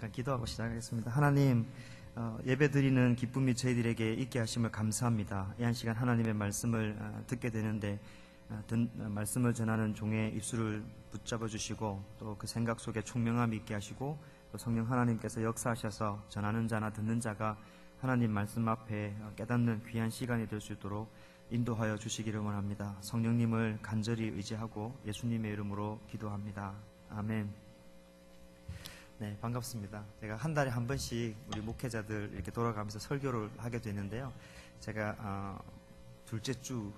잠깐 기도하고 시작하겠습니다. 하나님, 예배 드리는 기쁨이 저희들에게 있게 하심을 감사합니다. 이 한 시간 하나님의 말씀을 듣게 되는데 말씀을 전하는 종의 입술을 붙잡아 주시고 또 그 생각 속에 총명함이 있게 하시고 또 성령 하나님께서 역사하셔서 전하는 자나 듣는 자가 하나님 말씀 앞에 깨닫는 귀한 시간이 될 수 있도록 인도하여 주시기를 원합니다. 성령님을 간절히 의지하고 예수님의 이름으로 기도합니다. 아멘. 네, 반갑습니다. 제가 한 달에 한 번씩 우리 목회자들 이렇게 돌아가면서 설교를 하게 되는데요. 제가 둘째 주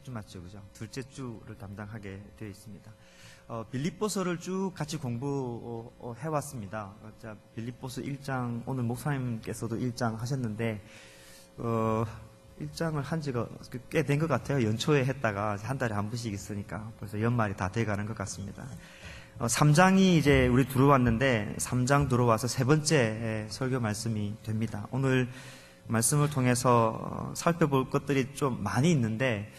맞죠, 그죠? 둘째 주를 담당하게 되어 있습니다. 빌립보서를 쭉 같이 공부해 왔습니다. 빌립보서 1장, 오늘 목사님께서도 1장 하셨는데 1장을 한 지가 꽤 된 것 같아요. 연초에 했다가 한 달에 한 번씩 있으니까 벌써 연말이 다 돼가는 것 같습니다. 3장이 이제 우리 들어왔는데 3장 들어와서 세 번째 설교 말씀이 됩니다. 오늘 말씀을 통해서 살펴볼 것들이 좀 많이 있는데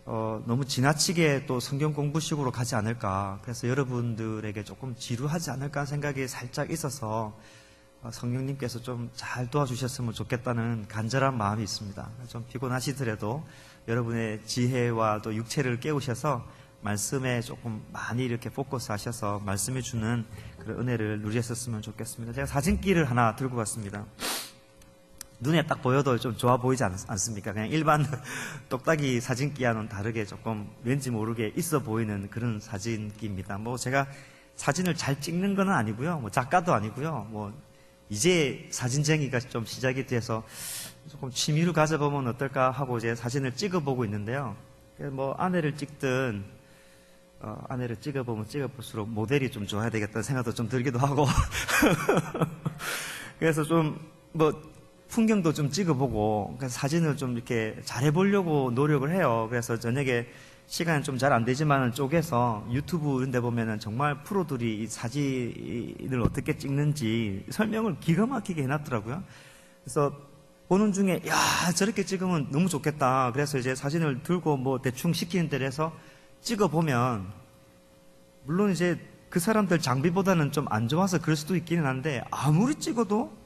너무 지나치게 또 성경 공부식으로 가지 않을까, 그래서 여러분들에게 조금 지루하지 않을까 생각이 살짝 있어서 성령님께서 좀 잘 도와주셨으면 좋겠다는 간절한 마음이 있습니다. 좀 피곤하시더라도 여러분의 지혜와 또 육체를 깨우셔서 말씀에 조금 많이 이렇게 포커스 하셔서 말씀해 주는 그런 은혜를 누리셨으면 좋겠습니다. 제가 사진기를 하나 들고 왔습니다. 눈에 딱 보여도 좀 좋아 보이지 않습니까? 그냥 일반 똑딱이 사진기와는 다르게 조금 왠지 모르게 있어 보이는 그런 사진기입니다. 뭐 제가 사진을 잘 찍는 건 아니고요. 뭐 작가도 아니고요. 뭐 이제 사진쟁이가 좀 시작이 돼서 조금 취미로 가져보면 어떨까 하고 이제 사진을 찍어보고 있는데요. 뭐 아내를 찍어보면 찍어볼수록 모델이 좀 좋아야 되겠다는 생각도 좀 들기도 하고 그래서 좀 뭐 풍경도 좀 찍어보고 그래서 사진을 좀 이렇게 잘해보려고 노력을 해요. 그래서 저녁에 시간이 좀 잘 안 되지만은 쪼개서 유튜브 이런 데 보면은 정말 프로들이 이 사진을 어떻게 찍는지 설명을 기가 막히게 해놨더라고요. 그래서 보는 중에 야, 저렇게 찍으면 너무 좋겠다. 그래서 이제 사진을 들고 뭐 대충 시키는 대로 해서 찍어보면 물론 이제 그 사람들 장비보다는 좀 안 좋아서 그럴 수도 있기는 한데 아무리 찍어도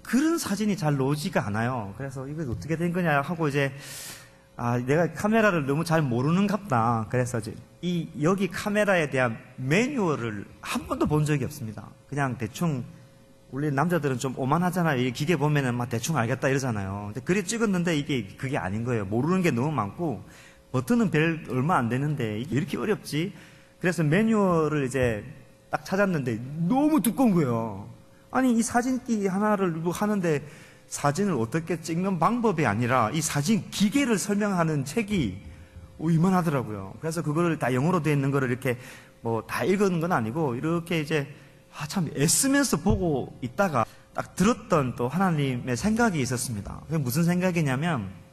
그런 사진이 잘 나오지가 않아요. 그래서 이거 어떻게 된 거냐 하고 이제 내가 카메라를 너무 잘 모르는갑다. 그래서 이제 여기 카메라에 대한 매뉴얼을 한 번도 본 적이 없습니다. 그냥 대충 원래 남자들은 좀 오만하잖아요. 이 기계 보면은 막 대충 알겠다 이러잖아요. 근데 그래 찍었는데 그게 아닌 거예요. 모르는 게 너무 많고 버튼은 얼마 안 되는데 이게 이렇게 어렵지? 그래서 매뉴얼을 이제 딱 찾았는데 너무 두꺼운 거예요. 아니 이 사진기 하나를 하는데 사진을 어떻게 찍는 방법이 아니라 이 사진 기계를 설명하는 책이 이만하더라고요. 그래서 그거를 다 영어로 되어 있는 거를 이렇게 뭐 다 읽은 건 아니고 이렇게 이제 참 애쓰면서 보고 있다가 딱 들었던 또 하나님의 생각이 있었습니다. 그게 무슨 생각이냐면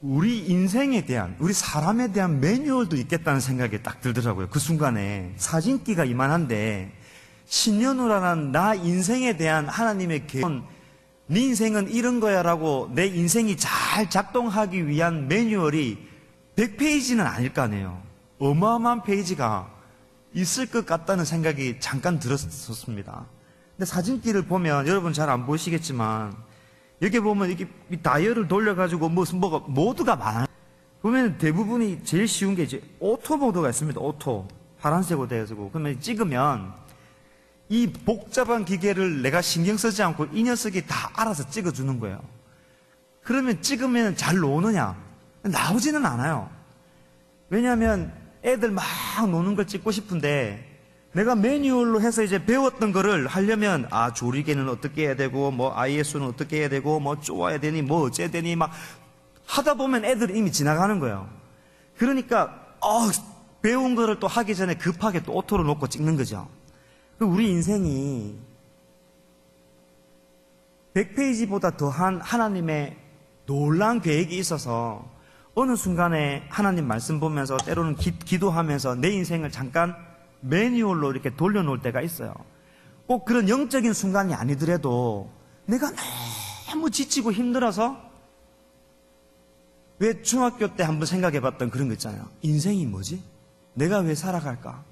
우리 인생에 대한, 우리 사람에 대한 매뉴얼도 있겠다는 생각이 딱 들더라고요. 그 순간에 사진기가 이만한데 신년우라는 나 인생에 대한 하나님의 계획, 네 인생은 이런 거야 라고 내 인생이 잘 작동하기 위한 매뉴얼이 100페이지는 아닐 거 아니에요. 어마어마한 페이지가 있을 것 같다는 생각이 잠깐 들었었습니다. 근데 사진기를 보면 여러분 잘 안 보시겠지만 여기 보면 이렇게 다이얼을 돌려가지고 뭐가 모드가 많아요. 보면 대부분이 제일 쉬운 게 이제 오토 모드가 있습니다. 오토. 파란색으로 되어지고. 그러면 찍으면 이 복잡한 기계를 내가 신경 쓰지 않고 이 녀석이 다 알아서 찍어주는 거예요. 그러면 찍으면 잘 나오느냐? 나오지는 않아요. 왜냐하면 애들 막 노는 걸 찍고 싶은데 내가 매뉴얼로 해서 이제 배웠던 거를 하려면 조리개는 어떻게 해야 되고 뭐 ISO는 어떻게 해야 되고 뭐 쪼아야 되니 뭐 어째 되니 막 하다 보면 애들이 이미 지나가는 거예요. 그러니까 배운 거를 또 하기 전에 급하게 또 오토로 놓고 찍는 거죠. 우리 인생이 100페이지보다 더한 하나님의 놀라운 계획이 있어서 어느 순간에 하나님 말씀 보면서 때로는 기도하면서 내 인생을 잠깐 매뉴얼로 이렇게 돌려놓을 때가 있어요. 꼭 그런 영적인 순간이 아니더라도 내가 너무 지치고 힘들어서 왜 중학교 때 한번 생각해봤던 그런 거 있잖아요. 인생이 뭐지? 내가 왜 살아갈까?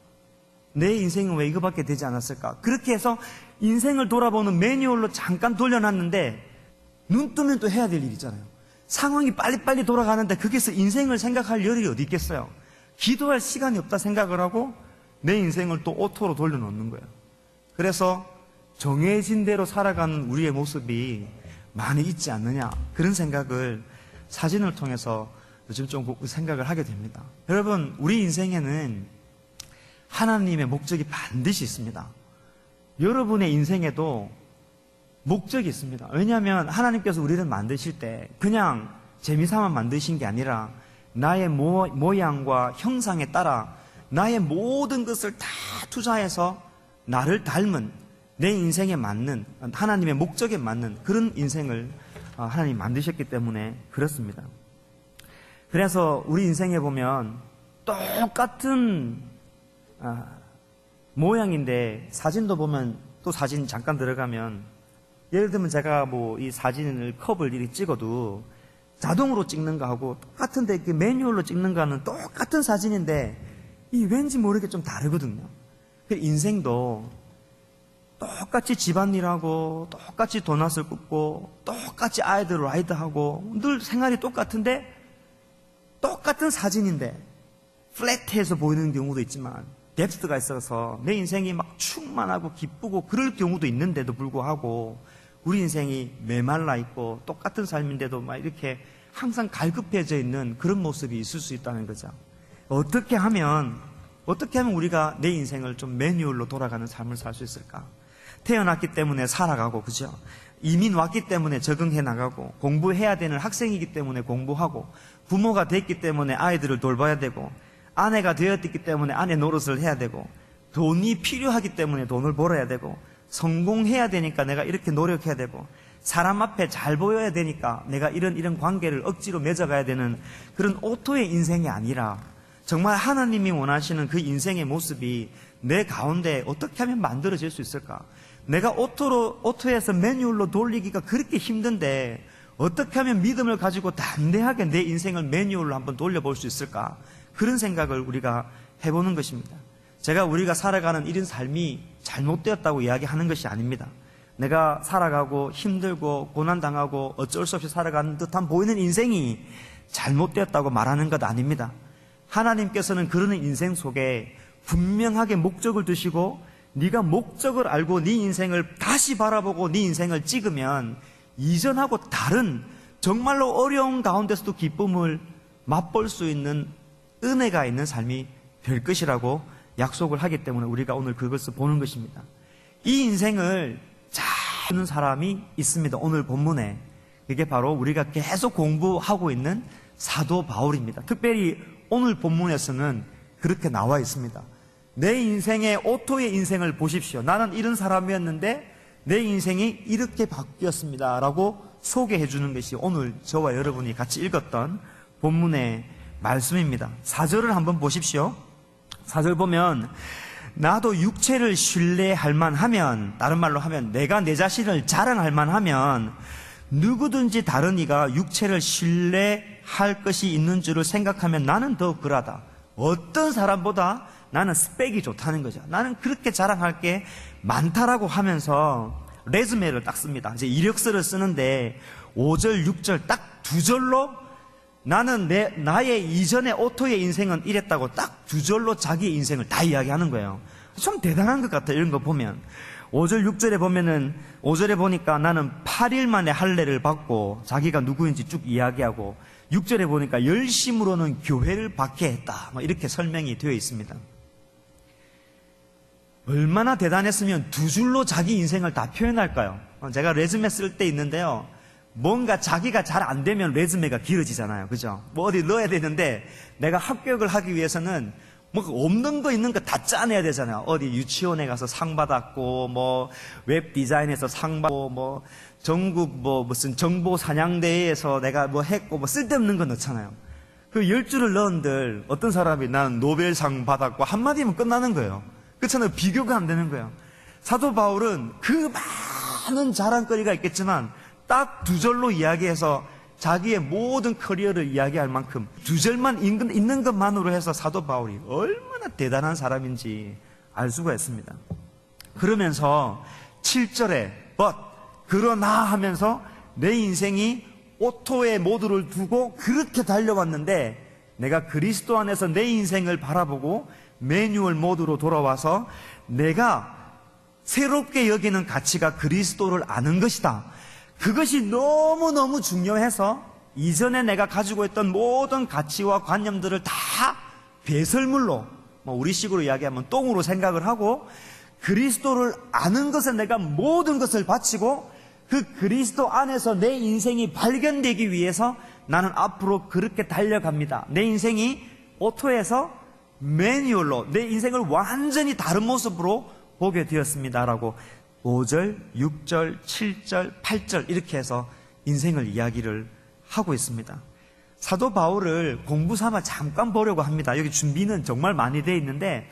내 인생은 왜 이거밖에 되지 않았을까? 그렇게 해서 인생을 돌아보는 매뉴얼로 잠깐 돌려놨는데 눈 뜨면 또 해야 될 일 있잖아요. 상황이 빨리빨리 돌아가는데 거기서 인생을 생각할 여력이 어디 있겠어요? 기도할 시간이 없다 생각을 하고 내 인생을 또 오토로 돌려놓는 거예요. 그래서 정해진 대로 살아가는 우리의 모습이 많이 있지 않느냐, 그런 생각을 사진을 통해서 요즘 좀 생각을 하게 됩니다. 여러분, 우리 인생에는 하나님의 목적이 반드시 있습니다. 여러분의 인생에도 목적이 있습니다. 왜냐하면 하나님께서 우리를 만드실 때 그냥 재미삼아 만드신 게 아니라 나의 모양과 형상에 따라 나의 모든 것을 다 투자해서 나를 닮은, 내 인생에 맞는, 하나님의 목적에 맞는 그런 인생을 하나님이 만드셨기 때문에 그렇습니다. 그래서 우리 인생에 보면 똑같은 모양인데, 사진도 보면 또 사진 잠깐 들어가면, 예를 들면 제가 뭐 이 사진을 컵을 이렇게 찍어도 자동으로 찍는 거하고 똑같은데 이렇게 매뉴얼로 찍는 거는 똑같은 사진인데 이 왠지 모르게 좀 다르거든요. 인생도 똑같이 집안일하고 똑같이 도넛을 굽고 똑같이 아이들 라이드하고 늘 생활이 똑같은데 똑같은 사진인데 플랫해서 보이는 경우도 있지만 뎁스가 있어서 내 인생이 막 충만하고 기쁘고 그럴 경우도 있는데도 불구하고 우리 인생이 메말라 있고 똑같은 삶인데도 막 이렇게 항상 갈급해져 있는 그런 모습이 있을 수 있다는 거죠. 어떻게 하면 우리가 내 인생을 좀 매뉴얼로 돌아가는 삶을 살 수 있을까? 태어났기 때문에 살아가고, 그죠? 이민 왔기 때문에 적응해 나가고, 공부해야 되는 학생이기 때문에 공부하고, 부모가 됐기 때문에 아이들을 돌봐야 되고, 아내가 되었기 때문에 아내 노릇을 해야 되고, 돈이 필요하기 때문에 돈을 벌어야 되고, 성공해야 되니까 내가 이렇게 노력해야 되고, 사람 앞에 잘 보여야 되니까 내가 이런 관계를 억지로 맺어가야 되는 그런 오토의 인생이 아니라 정말 하나님이 원하시는 그 인생의 모습이 내 가운데 어떻게 하면 만들어질 수 있을까? 내가 오토에서 매뉴얼로 돌리기가 그렇게 힘든데 어떻게 하면 믿음을 가지고 담대하게 내 인생을 매뉴얼로 한번 돌려볼 수 있을까? 그런 생각을 우리가 해보는 것입니다. 제가 우리가 살아가는 이런 삶이 잘못되었다고 이야기하는 것이 아닙니다. 내가 살아가고 힘들고 고난당하고 어쩔 수 없이 살아가는 듯한 보이는 인생이 잘못되었다고 말하는 것 아닙니다. 하나님께서는 그런 인생 속에 분명하게 목적을 두시고 네가 목적을 알고 네 인생을 다시 바라보고 네 인생을 찍으면 이전하고 다른 정말로 어려운 가운데서도 기쁨을 맛볼 수 있는 은혜가 있는 삶이 될 것이라고 약속을 하기 때문에 우리가 오늘 그것을 보는 것입니다. 이 인생을 잘 보는 사람이 있습니다. 오늘 본문에 이게 바로 우리가 계속 공부하고 있는 사도 바울입니다. 특별히 오늘 본문에서는 그렇게 나와 있습니다. 내 인생의 오토의 인생을 보십시오. 나는 이런 사람이었는데 내 인생이 이렇게 바뀌었습니다 라고 소개해 주는 것이 오늘 저와 여러분이 같이 읽었던 본문의 말씀입니다. 4절을 한번 보십시오. 4절 보면 나도 육체를 신뢰할 만하면, 다른 말로 하면 내가 내 자신을 자랑할 만하면 누구든지 다른 이가 육체를 신뢰할 것이 있는 줄을 생각하면 나는 더 그러하다. 어떤 사람보다 나는 스펙이 좋다는 거죠. 나는 그렇게 자랑할 게 많다라고 하면서 레즈메를 딱 씁니다. 이제 이력서를 쓰는데 5절, 6절 딱 두 절로 나는 나의 이전의 오토의 인생은 이랬다고 딱 두 절로 자기의 인생을 다 이야기하는 거예요. 좀 대단한 것 같아요. 이런 거 보면 5절, 6절에 보면은 5절에 보니까 나는 8일 만에 할례를 받고 자기가 누구인지 쭉 이야기하고 6절에 보니까 열심으로는 교회를 박해했다. 이렇게 설명이 되어 있습니다. 얼마나 대단했으면 두 줄로 자기 인생을 다 표현할까요? 제가 레즈메 쓸 때 있는데요. 뭔가 자기가 잘 안 되면 레즈메가 길어지잖아요. 그죠? 뭐 어디 넣어야 되는데 내가 합격을 하기 위해서는 뭐 없는 거 있는 거 다 짜내야 되잖아요. 어디 유치원에 가서 상 받았고 뭐 웹 디자인에서 상 받고 뭐 전국 뭐 무슨 정보 사냥대회에서 내가 뭐 했고 뭐 쓸데없는 거 넣잖아요. 그 10줄을 넣은들 어떤 사람이 난 노벨상 받았고 한마디면 끝나는 거예요. 그렇잖아요. 비교가 안 되는 거예요. 사도 바울은 그 많은 자랑거리가 있겠지만 딱 두 절로 이야기해서 자기의 모든 커리어를 이야기할 만큼 두 절만 있는 것만으로 해서 사도 바울이 얼마나 대단한 사람인지 알 수가 있습니다. 그러면서 7절에 but 그러나 하면서 내 인생이 오토의 모드를 두고 그렇게 달려왔는데 내가 그리스도 안에서 내 인생을 바라보고 매뉴얼 모드로 돌아와서 내가 새롭게 여기는 가치가 그리스도를 아는 것이다. 그것이 너무너무 중요해서 이전에 내가 가지고 있던 모든 가치와 관념들을 다 배설물로, 우리식으로 이야기하면 똥으로 생각을 하고 그리스도를 아는 것에 내가 모든 것을 바치고 그 그리스도 안에서 내 인생이 발견되기 위해서 나는 앞으로 그렇게 달려갑니다. 내 인생이 오토에서 매뉴얼로 내 인생을 완전히 다른 모습으로 보게 되었습니다라고 5절, 6절, 7절, 8절 이렇게 해서 인생을 이야기를 하고 있습니다. 사도 바울을 공부 삼아 잠깐 보려고 합니다. 여기 준비는 정말 많이 되어 있는데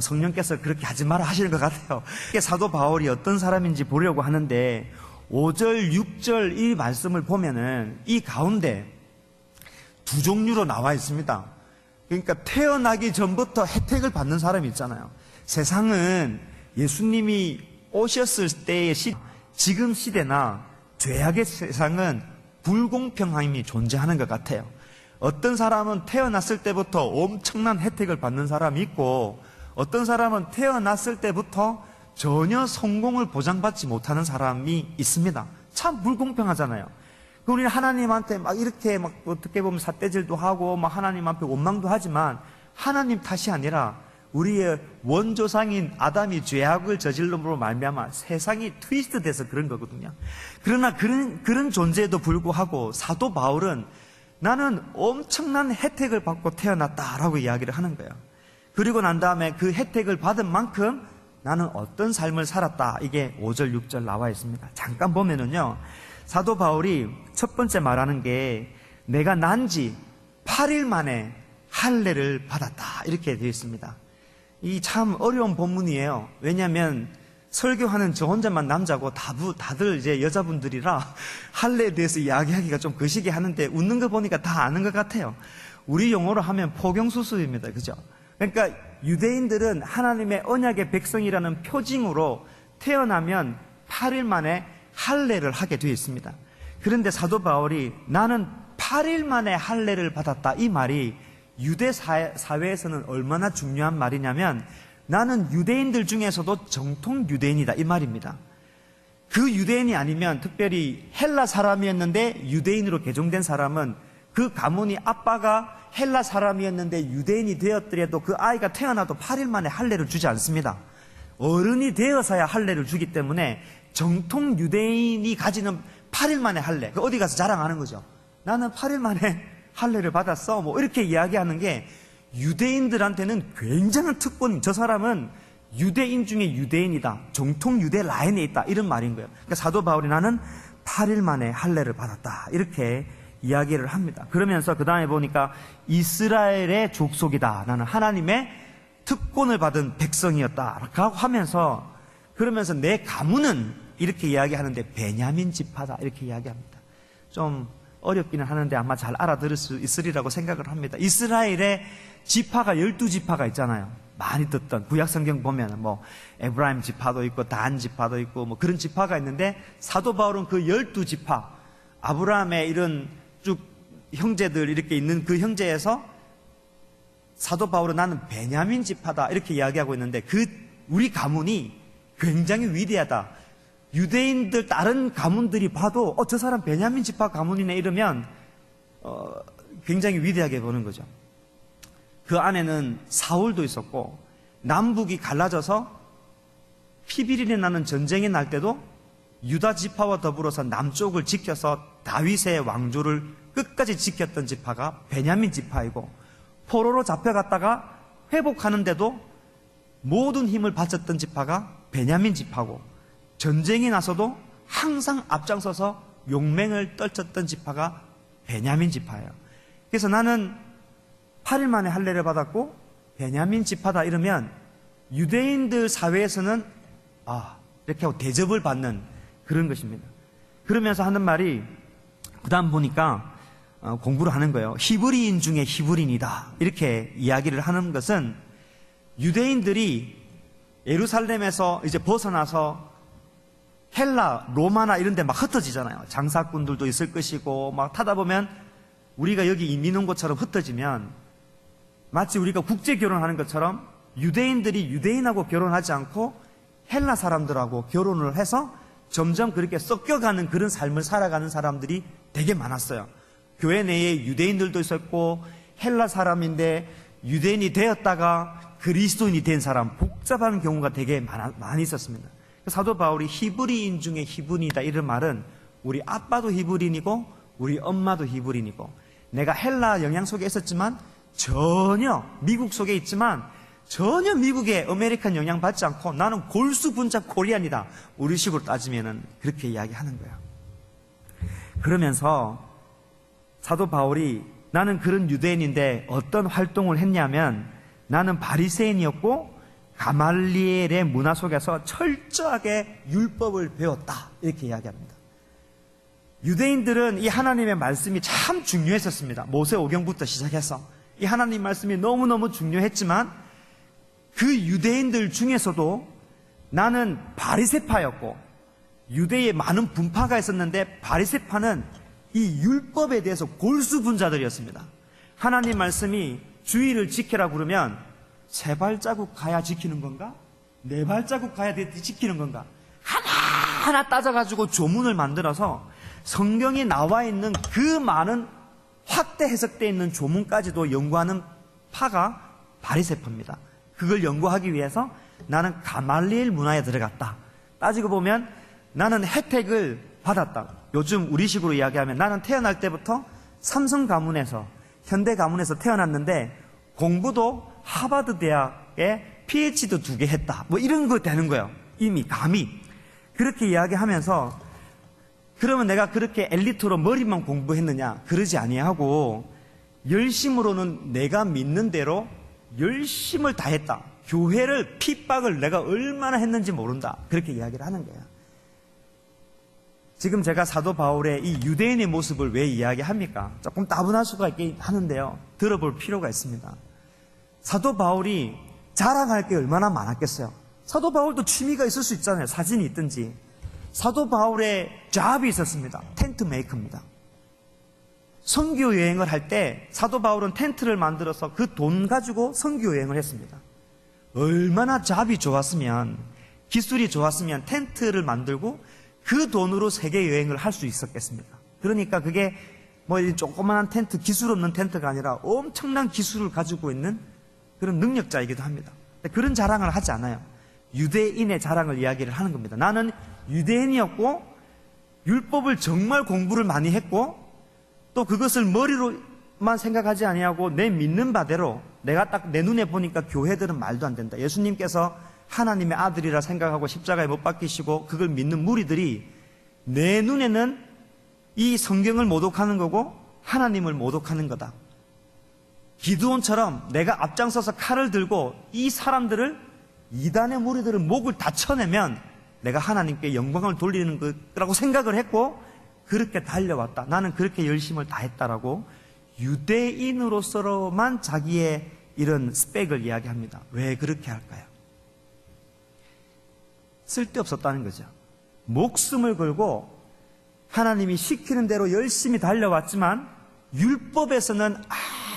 성령께서 그렇게 하지 마라 하시는 것 같아요. 사도 바울이 어떤 사람인지 보려고 하는데 5절, 6절 이 말씀을 보면은 이 가운데 두 종류로 나와 있습니다. 그러니까 태어나기 전부터 혜택을 받는 사람이 있잖아요. 세상은 예수님이 오셨을 때의 지금 시대나 죄악의 세상은 불공평함이 존재하는 것 같아요. 어떤 사람은 태어났을 때부터 엄청난 혜택을 받는 사람이 있고 어떤 사람은 태어났을 때부터 전혀 성공을 보장받지 못하는 사람이 있습니다. 참 불공평하잖아요. 우리는 하나님한테 이렇게 어떻게 보면 삿대질도 하고 하나님 앞에 원망도 하지만 하나님 탓이 아니라 우리의 원조상인 아담이 죄악을 저질름으로 말미암아 세상이 트위스트 돼서 그런 거거든요. 그러나 그런 존재에도 불구하고 사도 바울은 나는 엄청난 혜택을 받고 태어났다라고 이야기를 하는 거예요. 그리고 난 다음에 그 혜택을 받은 만큼 나는 어떤 삶을 살았다. 이게 5절, 6절 나와 있습니다. 잠깐 보면은요, 사도 바울이 첫 번째 말하는 게 내가 난 지 8일 만에 할례를 받았다. 이렇게 되어 있습니다. 이 참 어려운 본문이에요. 왜냐하면 설교하는 저 혼자만 남자고 다들 이제 여자분들이라 할례에 대해서 이야기하기가 좀 거시기 하는데 웃는 거 보니까 다 아는 것 같아요. 우리 용어로 하면 포경수술입니다. 그죠? 그러니까 유대인들은 하나님의 언약의 백성이라는 표징으로 태어나면 8일 만에 할례를 하게 되어 있습니다. 그런데 사도 바울이 나는 8일 만에 할례를 받았다. 이 말이 유대 사회에서는 얼마나 중요한 말이냐면 나는 유대인들 중에서도 정통 유대인이다. 이 말입니다. 그 유대인이 아니면 특별히 헬라 사람이었는데 유대인으로 개종된 사람은 그 가문이 아빠가 헬라 사람이었는데 유대인이 되었더라도 그 아이가 태어나도 8일 만에 할례를 주지 않습니다. 어른이 되어서야 할례를 주기 때문에 정통 유대인이 가지는 8일 만에 할례, 어디 가서 자랑하는 거죠. 나는 8일 만에 할례를 받았어. 이렇게 이야기하는 게 유대인들한테는 굉장한 특권. 저 사람은 유대인 중에 유대인이다. 정통 유대 라인에 있다. 이런 말인 거예요. 그러니까 사도 바울이 나는 8일 만에 할례를 받았다. 이렇게 이야기를 합니다. 그러면서 그 다음에 보니까 이스라엘의 족속이다. 나는 하나님의 특권을 받은 백성이었다. 라고 하면서 그러면서 내 가문은 이렇게 이야기하는데 베냐민 지파다. 이렇게 이야기합니다. 좀 어렵기는 하는데 아마 잘 알아들을 수 있으리라고 생각을 합니다. 이스라엘의 지파가 12지파가 있잖아요. 많이 듣던 구약성경 보면 에브라임 지파도 있고 단 지파도 있고 그런 지파가 있는데 사도 바울은 그 12지파 아브라함의 이런 쭉 형제들 이렇게 있는 그 형제에서 사도 바울은 나는 베냐민 지파다 이렇게 이야기하고 있는데 우리 가문이 굉장히 위대하다. 유대인들 다른 가문들이 봐도 저 사람 베냐민 지파 가문이네 이러면 굉장히 위대하게 보는 거죠. 그 안에는 사울도 있었고 남북이 갈라져서 피비린내 나는 전쟁이 날 때도 유다 지파와 더불어서 남쪽을 지켜서 다윗의 왕조를 끝까지 지켰던 지파가 베냐민 지파이고 포로로 잡혀갔다가 회복하는데도 모든 힘을 바쳤던 지파가 베냐민 지파고 전쟁이 나서도 항상 앞장서서 용맹을 떨쳤던 지파가 베냐민 지파예요. 그래서 나는 8일 만에 할례를 받았고 베냐민 지파다 이러면 유대인들 사회에서는 이렇게 하고 대접을 받는 그런 것입니다. 그러면서 하는 말이 그 다음 보니까 공부를 하는 거예요. 히브리인 중에 히브리인이다 이렇게 이야기를 하는 것은 유대인들이 예루살렘에서 이제 벗어나서 헬라, 로마나 이런 데 막 흩어지잖아요. 장사꾼들도 있을 것이고 막 타다 보면 우리가 여기 이민 온 것처럼 흩어지면 마치 우리가 국제 결혼하는 것처럼 유대인들이 유대인하고 결혼하지 않고 헬라 사람들하고 결혼을 해서 점점 그렇게 섞여가는 그런 삶을 살아가는 사람들이 되게 많았어요. 교회 내에 유대인들도 있었고 헬라 사람인데 유대인이 되었다가 그리스도인이 된 사람, 복잡한 경우가 되게 많이 있었습니다. 사도 바울이 히브리인 중에 히브리인이다 이런 말은 우리 아빠도 히브리인이고 우리 엄마도 히브리인이고 내가 헬라 영향 속에 있었지만 전혀 미국 속에 있지만 전혀 미국의 아메리칸 영향 받지 않고 나는 골수 분자 코리안이다. 우리식으로 따지면은 그렇게 이야기하는 거예요. 그러면서 사도 바울이 나는 그런 유대인인데 어떤 활동을 했냐면 나는 바리새인이었고 가말리엘의 문화 속에서 철저하게 율법을 배웠다. 이렇게 이야기합니다. 유대인들은 이 하나님의 말씀이 참 중요했었습니다. 모세오경부터 시작해서 이 하나님 말씀이 너무너무 중요했지만 그 유대인들 중에서도 나는 바리새파였고 유대에 많은 분파가 있었는데 바리새파는 이 율법에 대해서 골수분자들이었습니다. 하나님 말씀이 주의를 지키라 그러면 세 발자국 가야 지키는 건가? 네 발자국 가야 지키는 건가? 하나하나 따져가지고 조문을 만들어서 성경에 나와 있는 그 많은 확대 해석되어 있는 조문까지도 연구하는 파가 바리새파입니다. 그걸 연구하기 위해서 나는 가말리엘 문화에 들어갔다. 따지고 보면 나는 혜택을 받았다. 요즘 우리식으로 이야기하면 나는 태어날 때부터 삼성 가문에서 현대 가문에서 태어났는데 공부도 하버드 대학에 PhD도 2개 했다. 뭐 이런 거 되는 거예요. 이미 감히 그렇게 이야기하면서 그러면 내가 그렇게 엘리트로 머리만 공부했느냐? 그러지 아니하고 열심으로는 내가 믿는 대로 열심을 다했다. 교회를 핍박을 내가 얼마나 했는지 모른다. 그렇게 이야기를 하는 거예요. 지금 제가 사도 바울의 이 유대인의 모습을 왜 이야기합니까? 조금 따분할 수가 있긴 하는데요. 들어볼 필요가 있습니다. 사도 바울이 자랑할 게 얼마나 많았겠어요. 사도 바울도 취미가 있을 수 있잖아요. 사진이 있든지. 사도 바울의 잡이 있었습니다. 텐트 메이커입니다. 선교 여행을 할 때 사도 바울은 텐트를 만들어서 그 돈 가지고 선교 여행을 했습니다. 얼마나 잡이 좋았으면, 기술이 좋았으면 텐트를 만들고 그 돈으로 세계 여행을 할 수 있었겠습니까? 그러니까 그게 뭐 조그만한 텐트, 기술 없는 텐트가 아니라 엄청난 기술을 가지고 있는 그런 능력자이기도 합니다. 그런 자랑을 하지 않아요. 유대인의 자랑을 이야기를 하는 겁니다. 나는 유대인이었고 율법을 정말 공부를 많이 했고 또 그것을 머리로만 생각하지 아니하고 내 믿는 바대로 내가 딱 내 눈에 보니까 교회들은 말도 안 된다. 예수님께서 하나님의 아들이라 생각하고 십자가에 못 박히시고 그걸 믿는 무리들이 내 눈에는 이 성경을 모독하는 거고 하나님을 모독하는 거다. 기드온처럼 내가 앞장서서 칼을 들고 이 사람들을 이단의 무리들을 목을 다 쳐내면 내가 하나님께 영광을 돌리는 거라고 생각을 했고 그렇게 달려왔다. 나는 그렇게 열심을 다했다라고 유대인으로서만 자기의 이런 스펙을 이야기합니다. 왜 그렇게 할까요? 쓸데없었다는 거죠. 목숨을 걸고 하나님이 시키는 대로 열심히 달려왔지만 율법에서는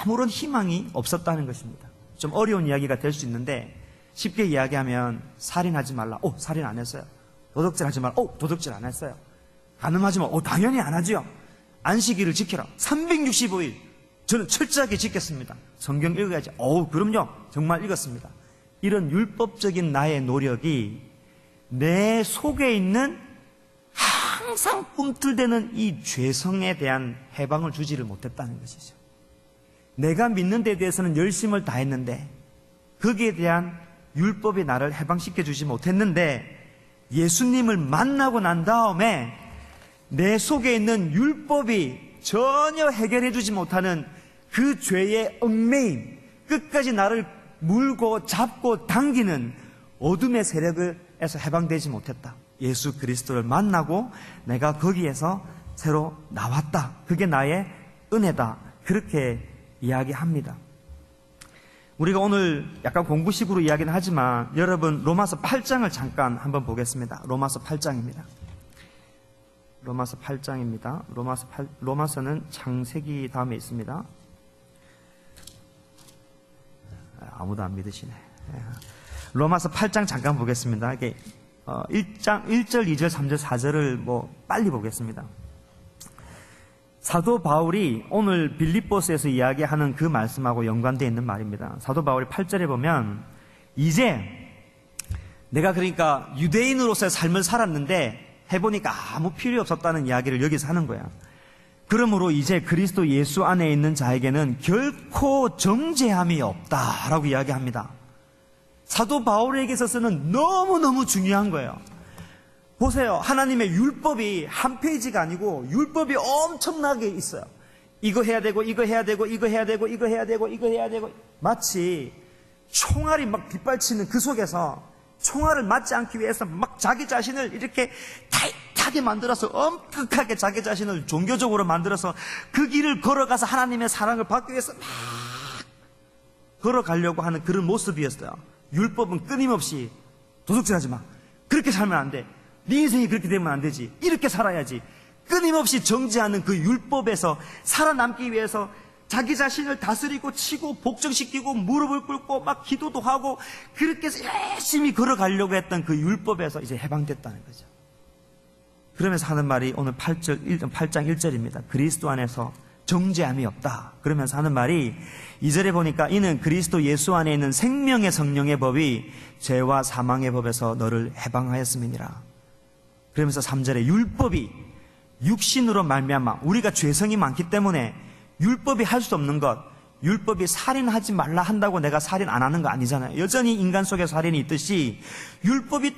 아무런 희망이 없었다는 것입니다. 좀 어려운 이야기가 될 수 있는데 쉽게 이야기하면 살인하지 말라. 살인 안 했어요. 도둑질하지 말라. 도둑질 안 했어요. 간음하지 마. 당연히 안 하지요. 안식일을 지켜라. 365일 저는 철저하게 지켰습니다. 성경 읽어야지. 그럼요. 정말 읽었습니다. 이런 율법적인 나의 노력이 내 속에 있는 항상 꿈틀대는 이 죄성에 대한 해방을 주지를 못했다는 것이죠. 내가 믿는 데 대해서는 열심을 다했는데 거기에 대한 율법이 나를 해방시켜 주지 못했는데 예수님을 만나고 난 다음에 내 속에 있는 율법이 전혀 해결해 주지 못하는 그 죄의 얽매임, 끝까지 나를 물고 잡고 당기는 어둠의 세력에서 해방되지 못했다. 예수 그리스도를 만나고 내가 거기에서 새로 나왔다. 그게 나의 은혜다. 그렇게 이야기합니다. 우리가 오늘 약간 공부식으로 이야기는 하지만 여러분 로마서 8장을 잠깐 한번 보겠습니다. 로마서 8장입니다. 로마서 8장입니다. 로마서는 창세기 다음에 있습니다. 아무도 안 믿으시네. 로마서 8장 잠깐 보겠습니다. 이게 1절, 2절, 3절, 4절을 빨리 보겠습니다. 사도 바울이 오늘 빌립보스에서 이야기하는 그 말씀하고 연관되어 있는 말입니다. 사도 바울이 8절에 보면 이제 내가 그러니까 유대인으로서의 삶을 살았는데 해보니까 아무 필요 없었다는 이야기를 여기서 하는 거야. 그러므로 이제 그리스도 예수 안에 있는 자에게는 결코 정죄함이 없다라고 이야기합니다. 사도 바울에게 있어서는 너무너무 중요한 거예요. 보세요. 하나님의 율법이 한 페이지가 아니고 율법이 엄청나게 있어요. 이거 해야 되고 이거 해야 되고 이거 해야 되고 이거 해야 되고 이거 해야 되고 마치 총알이 막 빗발치는 그 속에서 총알을 맞지 않기 위해서 막 자기 자신을 이렇게 타이트하게 만들어서 엄격하게 자기 자신을 종교적으로 만들어서 그 길을 걸어가서 하나님의 사랑을 받기 위해서 막 걸어가려고 하는 그런 모습이었어요. 율법은 끊임없이 도둑질하지 마. 그렇게 살면 안 돼. 네 인생이 그렇게 되면 안 되지. 이렇게 살아야지. 끊임없이 정지하는 그 율법에서 살아남기 위해서 자기 자신을 다스리고 치고 복종시키고 무릎을 꿇고 막 기도도 하고 그렇게 해서 열심히 걸어가려고 했던 그 율법에서 이제 해방됐다는 거죠. 그러면서 하는 말이 오늘 8장 1절입니다. 그리스도 안에서 정죄함이 없다. 그러면서 하는 말이 2절에 보니까 이는 그리스도 예수 안에 있는 생명의 성령의 법이 죄와 사망의 법에서 너를 해방하였음이니라. 그러면서 3절에 율법이 육신으로 말미암아 우리가 죄성이 많기 때문에 율법이 할 수 없는 것, 율법이 살인하지 말라 한다고 내가 살인 안 하는 거 아니잖아요. 여전히 인간 속에 살인이 있듯이 율법이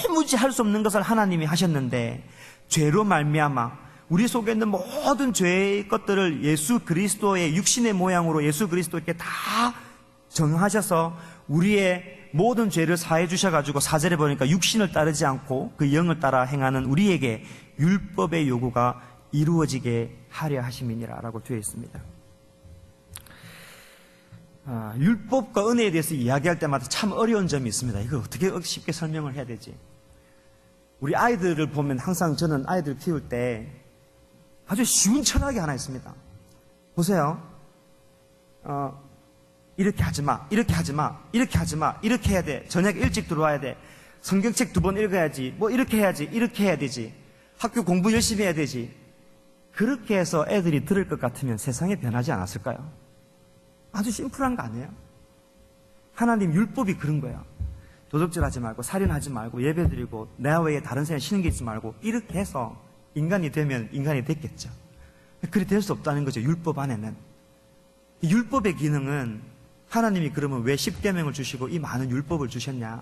도무지 할 수 없는 것을 하나님이 하셨는데 죄로 말미암아 우리 속에 있는 모든 죄의 것들을 예수 그리스도의 육신의 모양으로 예수 그리스도께 다 정하셔서 우리의 모든 죄를 사해 주셔가지고 4절에 보니까 육신을 따르지 않고 그 영을 따라 행하는 우리에게 율법의 요구가 이루어지게 하려 하심이니라 라고 되어 있습니다. 율법과 은혜에 대해서 이야기할 때마다 참 어려운 점이 있습니다. 이거 어떻게 쉽게 설명을 해야 되지? 우리 아이들을 보면 항상 저는 아이들 키울 때 아주 쉬운 철학이 하나 있습니다. 보세요. 이렇게 하지 마, 이렇게 하지 마, 이렇게 하지 마, 이렇게 해야 돼. 저녁에 일찍 들어와야 돼. 성경책 2번 읽어야지. 이렇게 해야지, 이렇게 해야 되지. 학교 공부 열심히 해야 되지. 그렇게 해서 애들이 들을 것 같으면 세상에 변하지 않았을까요? 아주 심플한 거 아니에요? 하나님 율법이 그런 거예요. 도둑질하지 말고 살인하지 말고 예배드리고 내 외에 다른 사람이 쉬는 게 있지 말고 이렇게 해서 인간이 되면 인간이 됐겠죠. 그렇게 될 수 없다는 거죠. 율법 안에는. 율법의 기능은 하나님이 그러면 왜 10계명을 주시고 이 많은 율법을 주셨냐?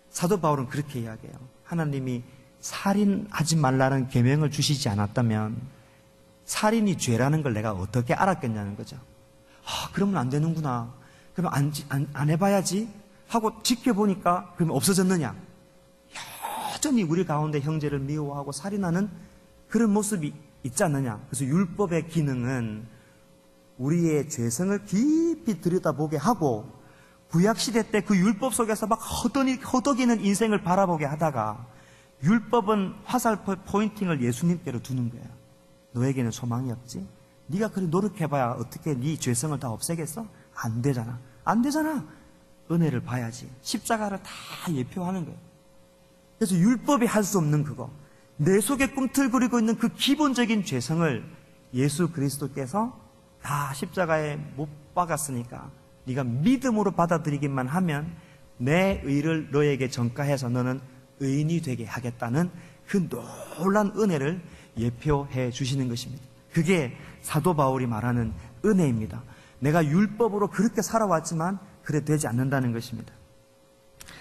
사도 바울은 그렇게 이야기해요. 하나님이 살인하지 말라는 계명을 주시지 않았다면 살인이 죄라는 걸 내가 어떻게 알았겠냐는 거죠. 그러면 안 되는구나. 그러면 안 해봐야지 하고 지켜보니까 그러면 없어졌느냐? 여전히 우리 가운데 형제를 미워하고 살인하는 그런 모습이 있지 않느냐? 그래서 율법의 기능은 우리의 죄성을 깊이 들여다보게 하고 구약시대 때 그 율법 속에서 막 허덕이는 인생을 바라보게 하다가 율법은 화살표 포인팅을 예수님께로 두는 거예요. 너에게는 소망이 없지? 네가 그래 노력해봐야 어떻게 네 죄성을 다 없애겠어? 안 되잖아. 안 되잖아. 은혜를 봐야지. 십자가를 다 예표하는 거예요. 그래서 율법이 할 수 없는 그거, 내 속에 꿈틀거리고 있는 그 기본적인 죄성을 예수 그리스도께서 다 십자가에 못 박았으니까 네가 믿음으로 받아들이기만 하면 내 의를 너에게 전가해서 너는 의인이 되게 하겠다는 그 놀라운 은혜를 예표해 주시는 것입니다. 그게 사도 바울이 말하는 은혜입니다. 내가 율법으로 그렇게 살아왔지만 그래 되지 않는다는 것입니다.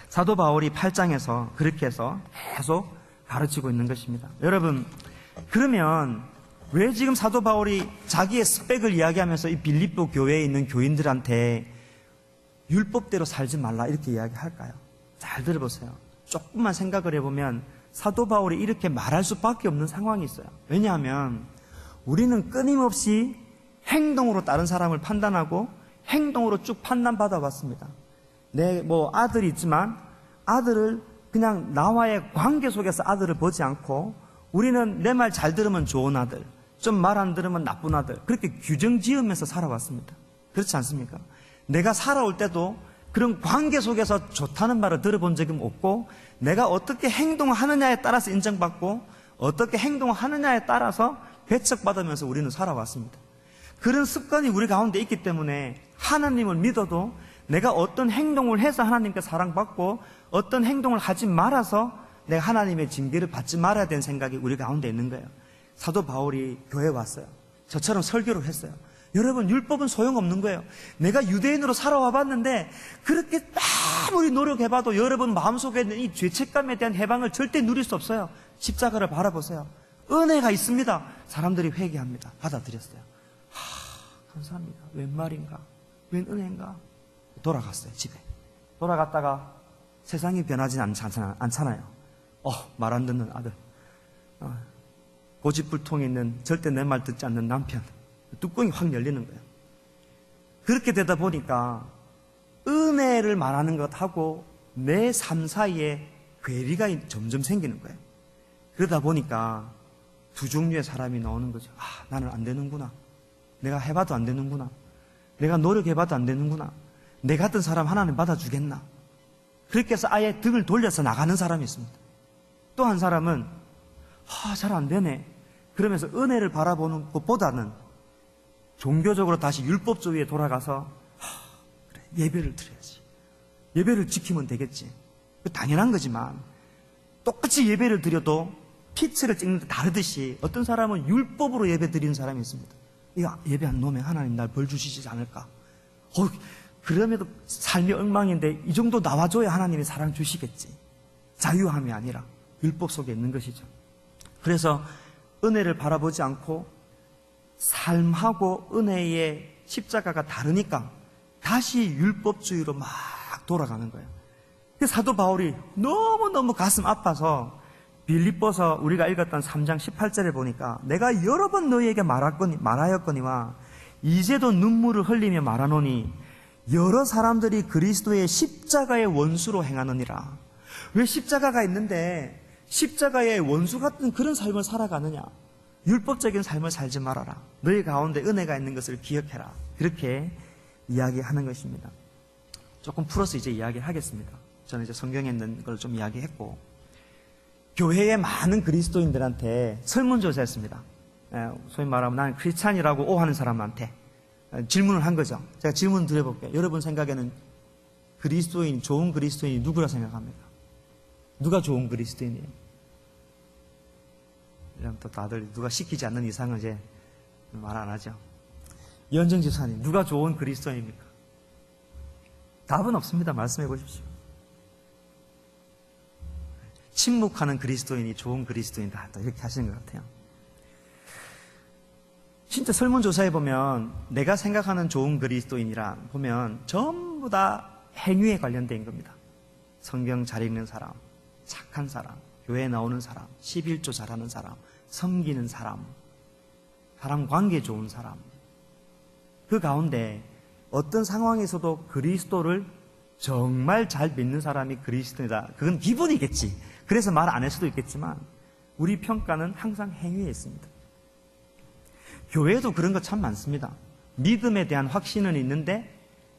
사도 바울이 8장에서 그렇게 해서 계속 가르치고 있는 것입니다. 여러분, 그러면 왜 지금 사도 바울이 자기의 스펙을 이야기하면서 이 빌립보 교회에 있는 교인들한테 율법대로 살지 말라 이렇게 이야기할까요? 잘 들어보세요. 조금만 생각을 해보면 사도 바울이 이렇게 말할 수밖에 없는 상황이 있어요. 왜냐하면 우리는 끊임없이 행동으로 다른 사람을 판단하고 행동으로 쭉 판단받아 왔습니다. 내 아들이 있지만 아들을 그냥 나와의 관계 속에서 아들을 보지 않고 우리는 내 말 잘 들으면 좋은 아들, 좀 말 안 들으면 나쁜 아들, 그렇게 규정 지으면서 살아왔습니다. 그렇지 않습니까? 내가 살아올 때도 그런 관계 속에서 좋다는 말을 들어본 적은 없고 내가 어떻게 행동하느냐에 따라서 인정받고 어떻게 행동하느냐에 따라서 배척받으면서 우리는 살아왔습니다. 그런 습관이 우리 가운데 있기 때문에 하나님을 믿어도 내가 어떤 행동을 해서 하나님께 사랑받고 어떤 행동을 하지 말아서 내가 하나님의 징계를 받지 말아야 되는 생각이 우리 가운데 있는 거예요. 사도 바울이 교회에 왔어요. 저처럼 설교를 했어요. 여러분, 율법은 소용없는 거예요. 내가 유대인으로 살아와 봤는데 그렇게 아무리 노력해봐도 여러분 마음속에 있는 이 죄책감에 대한 해방을 절대 누릴 수 없어요. 십자가를 바라보세요. 은혜가 있습니다. 사람들이 회개합니다. 받아들였어요. 감사합니다. 웬 말인가? 웬 은혜인가? 돌아갔어요. 집에. 돌아갔다가 세상이 변하진 않잖아요. 말 안 듣는 아들, 고집불통이 있는 절대 내 말 듣지 않는 남편, 뚜껑이 확 열리는 거예요. 그렇게 되다 보니까 은혜를 말하는 것하고 내 삶 사이에 괴리가 점점 생기는 거예요. 그러다 보니까 두 종류의 사람이 나오는 거죠. 나는 안 되는구나. 내가 해봐도 안 되는구나. 내가 노력해봐도 안 되는구나. 내 같은 사람 하나님 받아주겠나. 그렇게 해서 아예 등을 돌려서 나가는 사람이 있습니다. 또 한 사람은 잘 안 되네. 그러면서 은혜를 바라보는 것보다는 종교적으로 다시 율법주의에 돌아가서 그래, 예배를 드려야지. 예배를 지키면 되겠지. 당연한 거지만 똑같이 예배를 드려도 피치를 찍는데 다르듯이 어떤 사람은 율법으로 예배 드리는 사람이 있습니다. 이거 예배 안 놓으면 하나님 날 벌 주시지 않을까. 그럼에도 삶이 엉망인데 이 정도 나와줘야 하나님이 사랑 주시겠지. 자유함이 아니라 율법 속에 있는 것이죠. 그래서 은혜를 바라보지 않고 삶하고 은혜의 십자가가 다르니까 다시 율법주의로 막 돌아가는 거예요. 사도 바울이 너무너무 가슴 아파서 빌립보서 우리가 읽었던 3장 18절에 보니까 내가 여러 번 너희에게 말하였거니와 이제도 눈물을 흘리며 말하노니 여러 사람들이 그리스도의 십자가의 원수로 행하느니라. 왜 십자가가 있는데 십자가의 원수 같은 그런 삶을 살아가느냐. 율법적인 삶을 살지 말아라. 너희 가운데 은혜가 있는 것을 기억해라. 그렇게 이야기하는 것입니다. 조금 풀어서 이제 이야기하겠습니다. 저는 이제 성경에 있는 걸 좀 이야기했고 교회의 많은 그리스도인들한테 설문조사했습니다. 소위 말하면 나는 크리스찬이라고 오하는 사람한테 질문을 한 거죠. 제가 질문 드려볼게요. 여러분 생각에는 그리스도인, 좋은 그리스도인이 누구라 생각합니까? 누가 좋은 그리스도인이에요? 이러면 또 다들 누가 시키지 않는 이상은 이제 말 안 하죠. 이현정 지사님, 누가 좋은 그리스도인입니까? 답은 없습니다. 말씀해 보십시오. 침묵하는 그리스도인이 좋은 그리스도인이다. 이렇게 하시는 것 같아요. 진짜 설문조사에 보면 내가 생각하는 좋은 그리스도인이라 보면 전부 다 행위에 관련된 겁니다. 성경 잘 읽는 사람, 착한 사람, 교회에 나오는 사람, 11조 잘하는 사람, 섬기는 사람, 사람 관계 좋은 사람. 그 가운데 어떤 상황에서도 그리스도를 정말 잘 믿는 사람이 그리스도이다. 그건 기본이겠지. 그래서 말 안 할 수도 있겠지만 우리 평가는 항상 행위에 있습니다. 교회에도 그런 거 참 많습니다. 믿음에 대한 확신은 있는데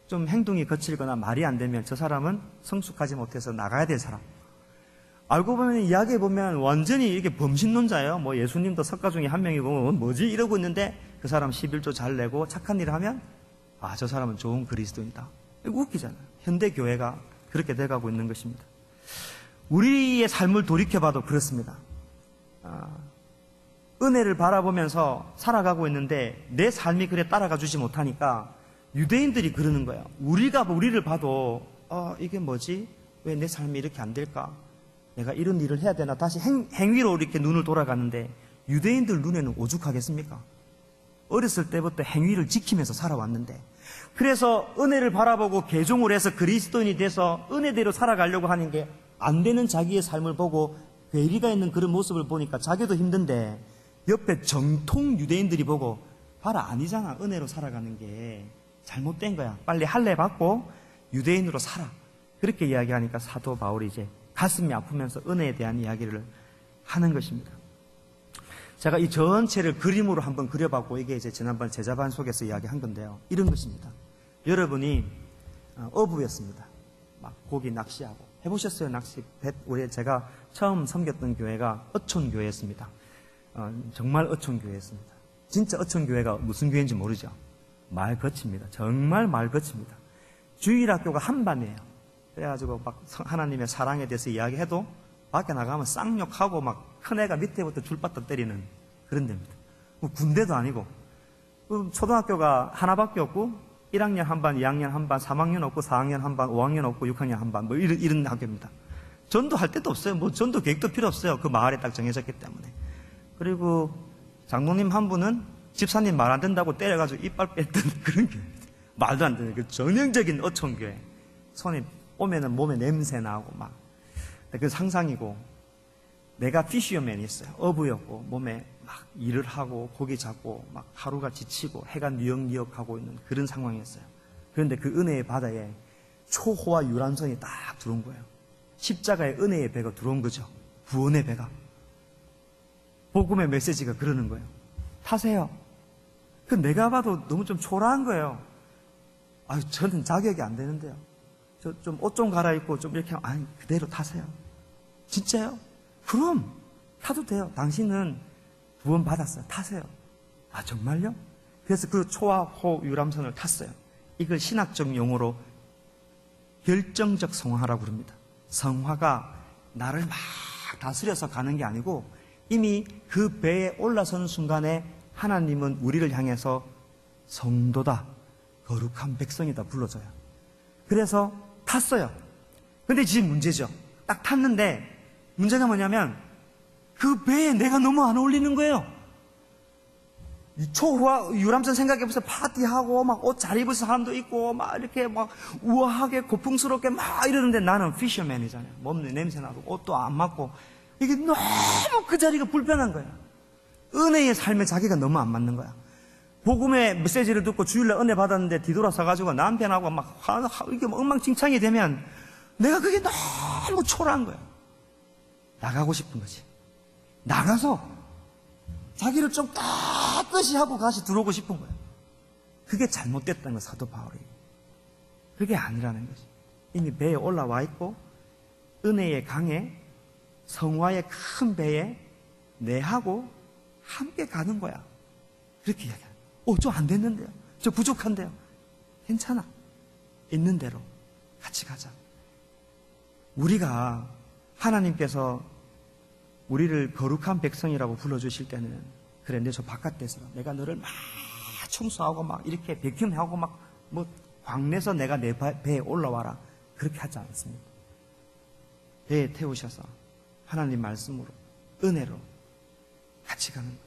좀 행동이 거칠거나 말이 안 되면 저 사람은 성숙하지 못해서 나가야 될 사람. 알고 보면 이야기해 보면 완전히 이렇게 범신론자예요. 뭐 예수님도 석가 중에 한 명이고 뭐지 이러고 있는데 그 사람 11조 잘 내고 착한 일을 하면 저 사람은 좋은 그리스도인이다. 이거 웃기잖아요. 현대 교회가 그렇게 돼가고 있는 것입니다. 우리의 삶을 돌이켜봐도 그렇습니다. 은혜를 바라보면서 살아가고 있는데 내 삶이 그래 따라가 주지 못하니까 유대인들이 그러는 거예요. 우리가 우리를 봐도 이게 뭐지? 왜 내 삶이 이렇게 안 될까? 내가 이런 일을 해야 되나? 다시 행위로 이렇게 눈을 돌아가는데 유대인들 눈에는 오죽하겠습니까? 어렸을 때부터 행위를 지키면서 살아왔는데 그래서 은혜를 바라보고 개종을 해서 그리스도인이 돼서 은혜대로 살아가려고 하는 게 안 되는 자기의 삶을 보고 괴리가 있는 그런 모습을 보니까 자기도 힘든데 옆에 정통 유대인들이 보고 봐라 아니잖아. 은혜로 살아가는 게 잘못된 거야. 빨리 할례 받고 유대인으로 살아. 그렇게 이야기하니까 사도 바울이 이제 가슴이 아프면서 은혜에 대한 이야기를 하는 것입니다. 제가 이 전체를 그림으로 한번 그려봤고, 이게 이제 지난번 제자반 속에서 이야기한 건데요. 이런 것입니다. 여러분이 어부였습니다. 막 고기 낚시하고. 해보셨어요? 낚시. 우리 제가 처음 섬겼던 교회가 어촌교회였습니다. 정말 어촌교회였습니다. 진짜 어촌교회가 무슨 교회인지 모르죠? 말 거칩니다. 정말 말 거칩니다. 주일학교가 한반이에요. 그래가지고 막 하나님의 사랑에 대해서 이야기해도 밖에 나가면 쌍욕하고 막 큰애가 밑에부터 줄바닥 때리는 그런 데입니다. 뭐 군대도 아니고. 초등학교가 하나밖에 없고 1학년 한 반, 2학년 한 반, 3학년 없고 4학년 한 반, 5학년 없고 6학년 한 반, 뭐 이런 학교입니다. 전도할 데도 없어요. 뭐 전도 계획도 필요 없어요. 그 마을에 딱 정해졌기 때문에. 그리고 장로님 한 분은 집사님 말 안 된다고 때려가지고 이빨 뺐던 그런 교회입니다. 말도 안 되는 그 전형적인 어촌교회. 손이 오면은 몸에 냄새 나고 막. 그 상상이고, 내가 피쉬어맨이었어요. 어부였고, 몸에 막 일을 하고, 고기 잡고, 막 하루가 지치고, 해가 니역니역하고 있는 그런 상황이었어요. 그런데 그 은혜의 바다에 초호와 유람선이 딱 들어온 거예요. 십자가의 은혜의 배가 들어온 거죠. 구원의 배가. 복음의 메시지가 그러는 거예요. 타세요. 그 내가 봐도 너무 좀 초라한 거예요. 아유, 저는 자격이 안 되는데요. 저 좀 옷 좀 갈아입고 좀 이렇게 하면, 아니, 그대로 타세요. 진짜요? 그럼 타도 돼요. 당신은 구원 받았어요. 타세요. 아, 정말요? 그래서 그 초와 호 유람선을 탔어요. 이걸 신학적 용어로 결정적 성화라고 부릅니다. 성화가 나를 막 다스려서 가는 게 아니고 이미 그 배에 올라서는 순간에 하나님은 우리를 향해서 성도다, 거룩한 백성이다 불러줘요. 그래서 탔어요. 근데 지금 문제죠. 딱 탔는데 문제가 뭐냐면 그 배에 내가 너무 안 어울리는 거예요. 초호화 유람선 생각해보세요. 파티하고 막 옷 잘 입은 사람도 있고 막 이렇게 막 우아하게 고풍스럽게 막 이러는데 나는 피셔맨이잖아요. 몸 냄새 나고 옷도 안 맞고 이게 너무 그 자리가 불편한 거야. 은혜의 삶에 자기가 너무 안 맞는 거야. 복음의 메시지를 듣고 주일날 은혜 받았는데 뒤돌아서가지고 남편하고 막 이게 뭐 엉망진창이 되면 내가 그게 너무 초라한 거야. 나가고 싶은 거지. 나가서 자기를 좀 깨끗이 하고 다시 들어오고 싶은 거야. 그게 잘못됐다는 거야, 사도 바울이. 그게 아니라는 거지. 이미 배에 올라와 있고 은혜의 강에 성화의 큰 배에 내하고 함께 가는 거야. 그렇게 이야기해. 저 안 됐는데요. 저 부족한데요. 괜찮아. 있는 대로 같이 가자. 우리가 하나님께서 우리를 거룩한 백성이라고 불러주실 때는 그래, 내 저 바깥에서 내가 너를 막 청소하고 막 이렇게 백현하고 막 뭐 광내서 내가 내 배에 올라와라. 그렇게 하지 않습니다. 배에 태우셔서 하나님 말씀으로 은혜로 같이 가는 거예요.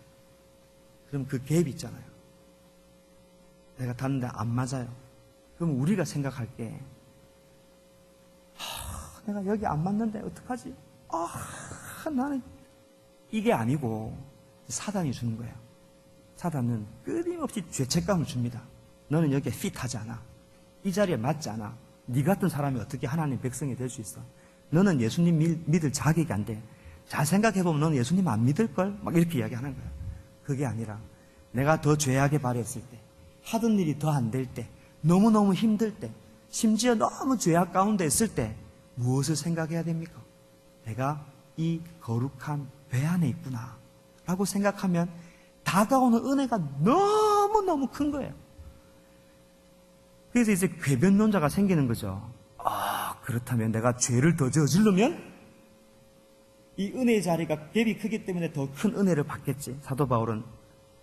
그럼 그 갭 있잖아요. 내가 탔는데 안 맞아요. 그럼 우리가 생각할 게 내가 여기 안 맞는데 어떡하지? 나는 이게 아니고 사단이 주는 거예요. 사단은 끊임없이 죄책감을 줍니다. 너는 여기에 핏하지 않아. 이 자리에 맞지 않아. 네 같은 사람이 어떻게 하나님 백성이 될 수 있어? 너는 예수님 믿을 자격이 안 돼. 잘 생각해보면 너는 예수님 안 믿을걸? 막 이렇게 이야기하는 거야. 그게 아니라 내가 더 죄악에 발했을 때, 하던 일이 더 안 될 때, 너무너무 힘들 때, 심지어 너무 죄악 가운데 있을 때 무엇을 생각해야 됩니까? 내가 이 거룩한 배 안에 있구나 라고 생각하면 다가오는 은혜가 너무너무 큰 거예요. 그래서 이제 궤변론자가 생기는 거죠. 그렇다면 내가 죄를 더 저지르면 이 은혜의 자리가 갭이 크기 때문에 더 큰 은혜를 받겠지. 사도 바울은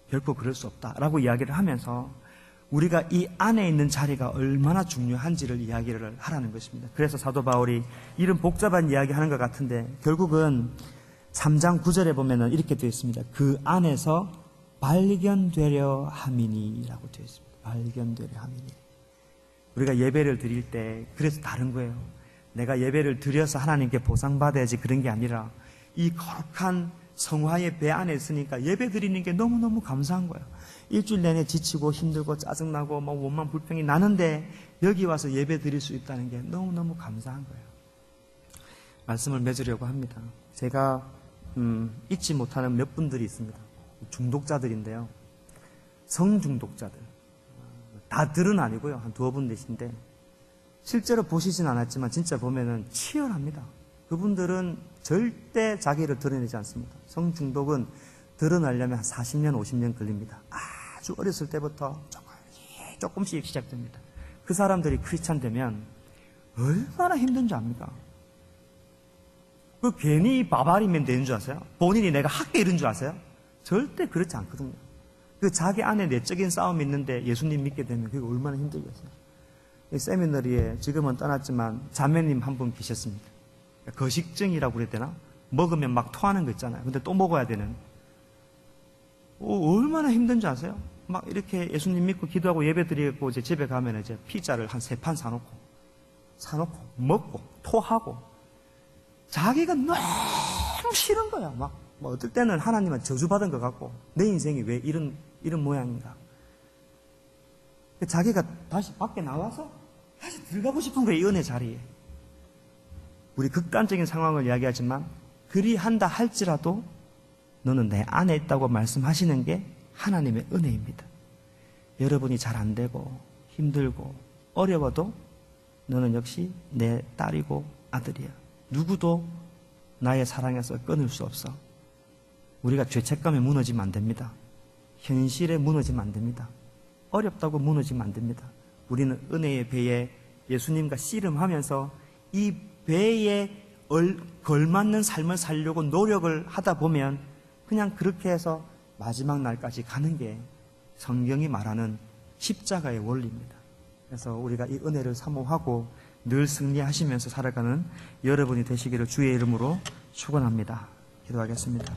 결코 그럴 수 없다라고 이야기를 하면서 우리가 이 안에 있는 자리가 얼마나 중요한지를 이야기를 하라는 것입니다. 그래서 사도 바울이 이런 복잡한 이야기 하는 것 같은데 결국은 3장 9절에 보면은 이렇게 되어 있습니다. 그 안에서 발견되려 함이니라고 되어 있습니다. 발견되려 함이니. 우리가 예배를 드릴 때 그래서 다른 거예요. 내가 예배를 드려서 하나님께 보상받아야지 그런 게 아니라 이 거룩한 성화의 배 안에 있으니까 예배 드리는 게 너무너무 감사한 거예요. 일주일 내내 지치고 힘들고 짜증나고 뭐 원망 불평이 나는데 여기 와서 예배 드릴 수 있다는 게 너무너무 감사한 거예요. 말씀을 맺으려고 합니다. 제가 잊지 못하는 몇 분들이 있습니다. 중독자들인데요. 성중독자들. 다들은 아니고요. 한 두어 분 계신데 실제로 보시진 않았지만 진짜 보면은 치열합니다. 그분들은 절대 자기를 드러내지 않습니다. 성중독은 드러나려면 한 40년, 50년 걸립니다. 아주 어렸을 때부터 조금씩 시작됩니다. 그 사람들이 크리스찬 되면 얼마나 힘든지 압니까? 그 괜히 바바리면 되는 줄 아세요? 본인이 내가 학교 이런 줄 아세요? 절대 그렇지 않거든요. 그 자기 안에 내적인 싸움이 있는데 예수님 믿게 되면 그게 얼마나 힘들겠어요. 이 세미너리에 지금은 떠났지만 자매님 한 분 계셨습니다. 거식증이라고 그래야 되나? 먹으면 막 토하는 거 있잖아요. 근데 또 먹어야 되는. 얼마나 힘든지 아세요? 막 이렇게 예수님 믿고 기도하고 예배 드리고 이제 집에 가면 이제 피자를 한 3판 사놓고 먹고 토하고 자기가 너무 싫은 거야. 막 뭐 어떨 때는 하나님은 저주받은 것 같고 내 인생이 왜 이런 모양인가. 자기가 다시 밖에 나와서 다시 들어가고 싶은 거예요. 이 은혜 자리에. 우리 극단적인 상황을 이야기하지만 그리한다 할지라도 너는 내 안에 있다고 말씀하시는 게 하나님의 은혜입니다. 여러분이 잘 안 되고 힘들고 어려워도 너는 역시 내 딸이고 아들이야. 누구도 나의 사랑에서 끊을 수 없어. 우리가 죄책감에 무너지면 안 됩니다. 현실에 무너지면 안 됩니다. 어렵다고 무너지면 안 됩니다. 우리는 은혜의 배에 예수님과 씨름하면서 이 배에 걸맞는 삶을 살려고 노력을 하다 보면 그냥 그렇게 해서 마지막 날까지 가는 게 성경이 말하는 십자가의 원리입니다. 그래서 우리가 이 은혜를 사모하고 늘 승리하시면서 살아가는 여러분이 되시기를 주의 이름으로 축원합니다. 기도하겠습니다.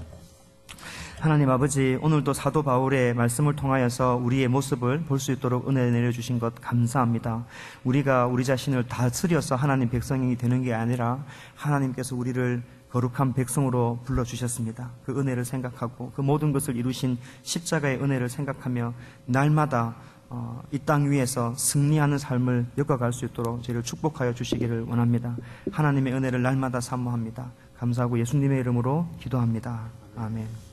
하나님 아버지, 오늘도 사도 바울의 말씀을 통하여서 우리의 모습을 볼 수 있도록 은혜 내려주신 것 감사합니다. 우리가 우리 자신을 다스려서 하나님 백성이 되는 게 아니라 하나님께서 우리를 거룩한 백성으로 불러주셨습니다. 그 은혜를 생각하고 그 모든 것을 이루신 십자가의 은혜를 생각하며 날마다 이 땅 위에서 승리하는 삶을 엮어갈 수 있도록 저희를 축복하여 주시기를 원합니다. 하나님의 은혜를 날마다 사모합니다. 감사하고 예수님의 이름으로 기도합니다. 아멘.